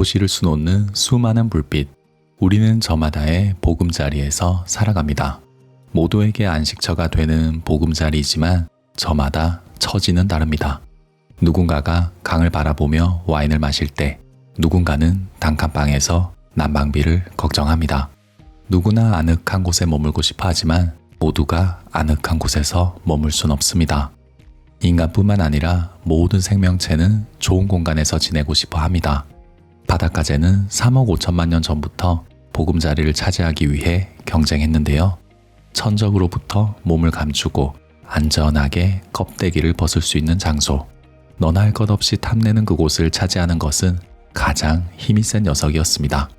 도시를 수놓는 수많은 불빛. 우리는 저마다의 보금자리에서 살아갑니다. 모두에게 안식처가 되는 보금자리이지만 저마다 처지는 다릅니다. 누군가가 강을 바라보며 와인을 마실 때 누군가는 단칸방에서 난방비를 걱정합니다. 누구나 아늑한 곳에 머물고 싶어 하지만 모두가 아늑한 곳에서 머물 순 없습니다. 인간뿐만 아니라 모든 생명체는 좋은 공간에서 지내고 싶어 합니다. 바닷가재는 3억 5천만 년 전부터 보금자리를 차지하기 위해 경쟁했는데요. 천적으로부터 몸을 감추고 안전하게 껍데기를 벗을 수 있는 장소. 너나 할 것 없이 탐내는 그곳을 차지하는 것은 가장 힘이 센 녀석이었습니다.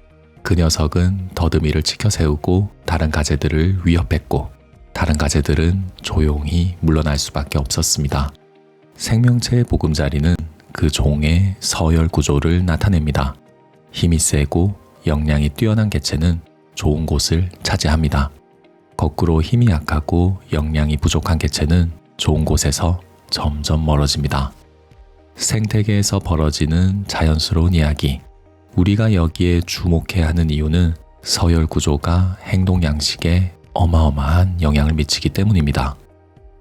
그 녀석은 더듬이를 치켜 세우고 다른 가재들을 위협했고 다른 가재들은 조용히 물러날 수밖에 없었습니다. 생명체의 보금자리는 그 종의 서열 구조를 나타냅니다. 힘이 세고 역량이 뛰어난 개체는 좋은 곳을 차지합니다. 거꾸로 힘이 약하고 역량이 부족한 개체는 좋은 곳에서 점점 멀어집니다. 생태계에서 벌어지는 자연스러운 이야기. 우리가 여기에 주목해야 하는 이유는 서열 구조가 행동 양식에 어마어마한 영향을 미치기 때문입니다.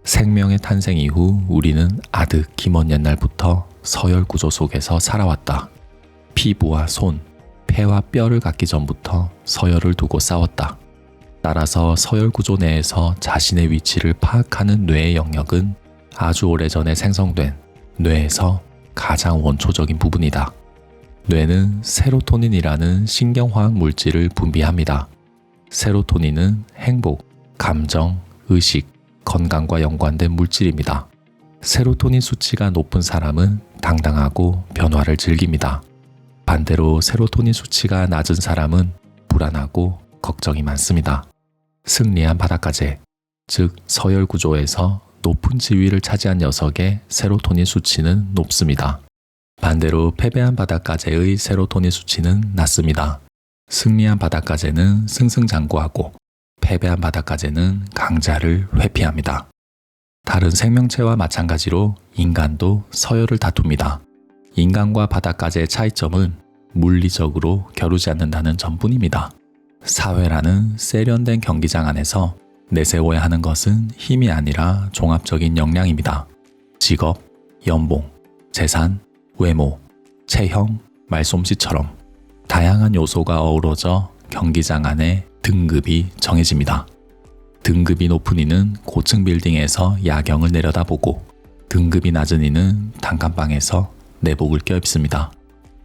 생명의 탄생 이후 우리는 아득히 먼 옛날부터 서열 구조 속에서 살아왔다. 피부와 손, 폐와 뼈를 갖기 전부터 서열을 두고 싸웠다. 따라서 서열 구조 내에서 자신의 위치를 파악하는 뇌의 영역은 아주 오래전에 생성된 뇌에서 가장 원초적인 부분이다. 뇌는 세로토닌이라는 신경화학 물질을 분비합니다. 세로토닌은 행복, 감정, 의식, 건강과 연관된 물질입니다. 세로토닌 수치가 높은 사람은 당당하고 변화를 즐깁니다. 반대로 세로토닌 수치가 낮은 사람은 불안하고 걱정이 많습니다. 승리한 바닷가재, 즉 서열 구조에서 높은 지위를 차지한 녀석의 세로토닌 수치는 높습니다. 반대로 패배한 바닷가재의 세로토닌 수치는 낮습니다. 승리한 바닷가재는 승승장구하고 패배한 바닷가재는 강자를 회피합니다. 다른 생명체와 마찬가지로 인간도 서열을 다툽니다. 인간과 바닷가재의 차이점은 물리적으로 겨루지 않는다는 점뿐입니다. 사회라는 세련된 경기장 안에서 내세워야 하는 것은 힘이 아니라 종합적인 역량입니다. 직업, 연봉, 재산, 외모, 체형, 말솜씨처럼 다양한 요소가 어우러져 경기장 안에 등급이 정해집니다. 등급이 높은 이는 고층 빌딩에서 야경을 내려다보고 등급이 낮은 이는 단칸방에서 내복을 껴입습니다.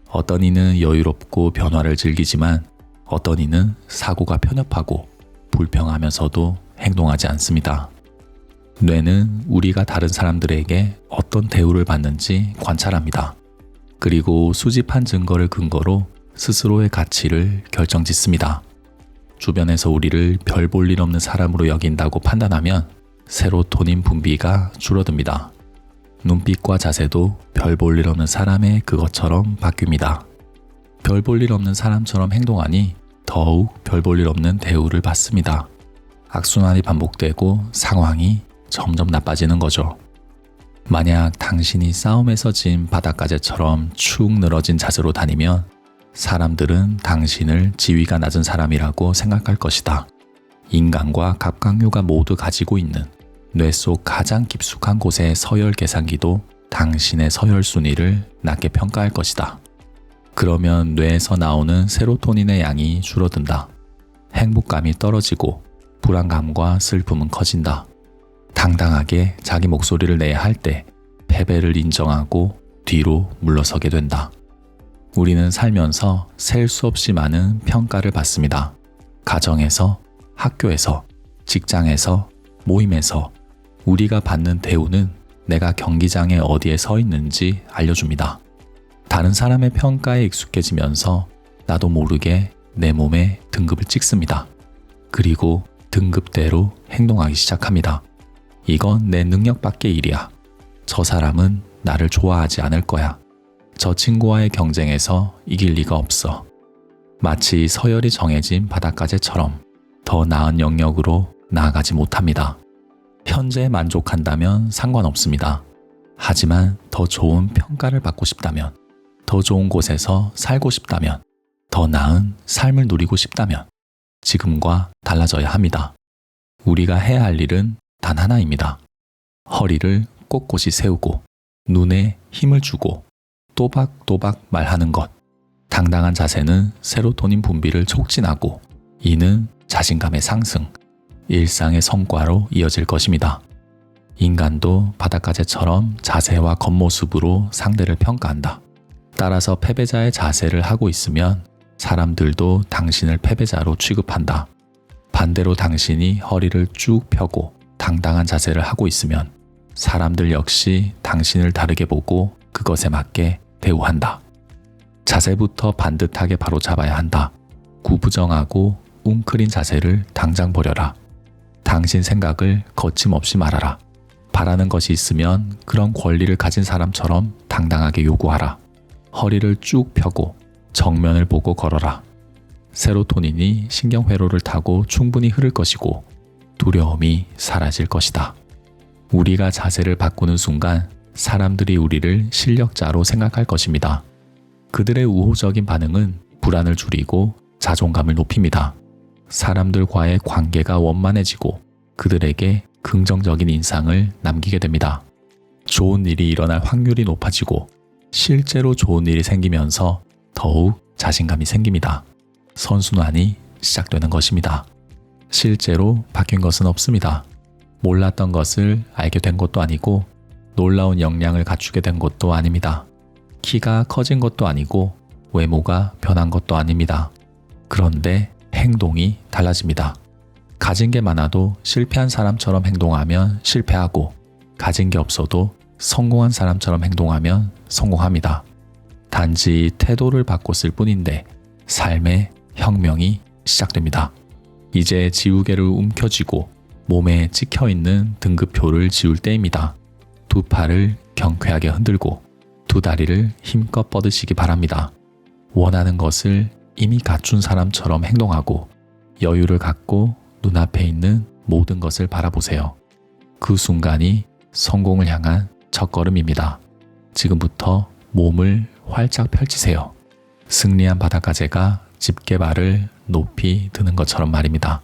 어떤 이는 여유롭고 변화를 즐기지만 어떤 이는 사고가 편협하고 불평하면서도 행동하지 않습니다. 뇌는 우리가 다른 사람들에게 어떤 대우를 받는지 관찰합니다. 그리고 수집한 증거를 근거로 스스로의 가치를 결정짓습니다. 주변에서 우리를 별 볼 일 없는 사람으로 여긴다고 판단하면 세로토닌 분비가 줄어듭니다. 눈빛과 자세도 별 볼 일 없는 사람의 그것처럼 바뀝니다. 별 볼 일 없는 사람처럼 행동하니 더욱 별 볼 일 없는 대우를 받습니다. 악순환이 반복되고 상황이 점점 나빠지는 거죠. 만약 당신이 싸움에서 진 바닷가재처럼 축 늘어진 자세로 다니면 사람들은 당신을 지위가 낮은 사람이라고 생각할 것이다. 인간과 갑각류가 모두 가지고 있는 뇌 속 가장 깊숙한 곳의 서열 계산기도 당신의 서열 순위를 낮게 평가할 것이다. 그러면 뇌에서 나오는 세로토닌의 양이 줄어든다. 행복감이 떨어지고 불안감과 슬픔은 커진다. 당당하게 자기 목소리를 내야 할 때 패배를 인정하고 뒤로 물러서게 된다. 우리는 살면서 셀 수 없이 많은 평가를 받습니다. 가정에서, 학교에서, 직장에서, 모임에서 우리가 받는 대우는 내가 경기장에 어디에 서 있는지 알려줍니다. 다른 사람의 평가에 익숙해지면서 나도 모르게 내 몸에 등급을 찍습니다. 그리고 등급대로 행동하기 시작합니다. 이건 내 능력 밖의 일이야. 저 사람은 나를 좋아하지 않을 거야. 저 친구와의 경쟁에서 이길 리가 없어. 마치 서열이 정해진 바닷가재처럼 더 나은 영역으로 나아가지 못합니다. 현재에 만족한다면 상관없습니다. 하지만 더 좋은 평가를 받고 싶다면 더 좋은 곳에서 살고 싶다면, 더 나은 삶을 누리고 싶다면 지금과 달라져야 합니다. 우리가 해야 할 일은 단 하나입니다. 허리를 꼿꼿이 세우고 눈에 힘을 주고 또박또박 말하는 것. 당당한 자세는 세로토닌 분비를 촉진하고 이는 자신감의 상승, 일상의 성과로 이어질 것입니다. 인간도 바닷가재처럼 자세와 겉모습으로 상대를 평가한다. 따라서 패배자의 자세를 하고 있으면 사람들도 당신을 패배자로 취급한다. 반대로 당신이 허리를 쭉 펴고 당당한 자세를 하고 있으면 사람들 역시 당신을 다르게 보고 그것에 맞게 대우한다. 자세부터 반듯하게 바로 잡아야 한다. 구부정하고 웅크린 자세를 당장 버려라. 당신 생각을 거침없이 말하라. 바라는 것이 있으면 그런 권리를 가진 사람처럼 당당하게 요구하라. 허리를 쭉 펴고 정면을 보고 걸어라. 세로토닌이 신경회로를 타고 충분히 흐를 것이고 두려움이 사라질 것이다. 우리가 자세를 바꾸는 순간 사람들이 우리를 실력자로 생각할 것입니다. 그들의 우호적인 반응은 불안을 줄이고 자존감을 높입니다. 사람들과의 관계가 원만해지고 그들에게 긍정적인 인상을 남기게 됩니다. 좋은 일이 일어날 확률이 높아지고 실제로 좋은 일이 생기면서 더욱 자신감이 생깁니다. 선순환이 시작되는 것입니다. 실제로 바뀐 것은 없습니다. 몰랐던 것을 알게 된 것도 아니고 놀라운 역량을 갖추게 된 것도 아닙니다. 키가 커진 것도 아니고 외모가 변한 것도 아닙니다. 그런데 행동이 달라집니다. 가진 게 많아도 실패한 사람처럼 행동하면 실패하고 가진 게 없어도 성공한 사람처럼 행동하면 성공합니다. 단지 태도를 바꿨을 뿐인데 삶의 혁명이 시작됩니다. 이제 지우개를 움켜쥐고 몸에 찍혀있는 등급표를 지울 때입니다. 두 팔을 경쾌하게 흔들고 두 다리를 힘껏 뻗으시기 바랍니다. 원하는 것을 이미 갖춘 사람처럼 행동하고 여유를 갖고 눈앞에 있는 모든 것을 바라보세요. 그 순간이 성공을 향한 첫걸음입니다. 지금부터 몸을 활짝 펼치세요. 승리한 바닷가재가 집게발을 높이 드는 것처럼 말입니다.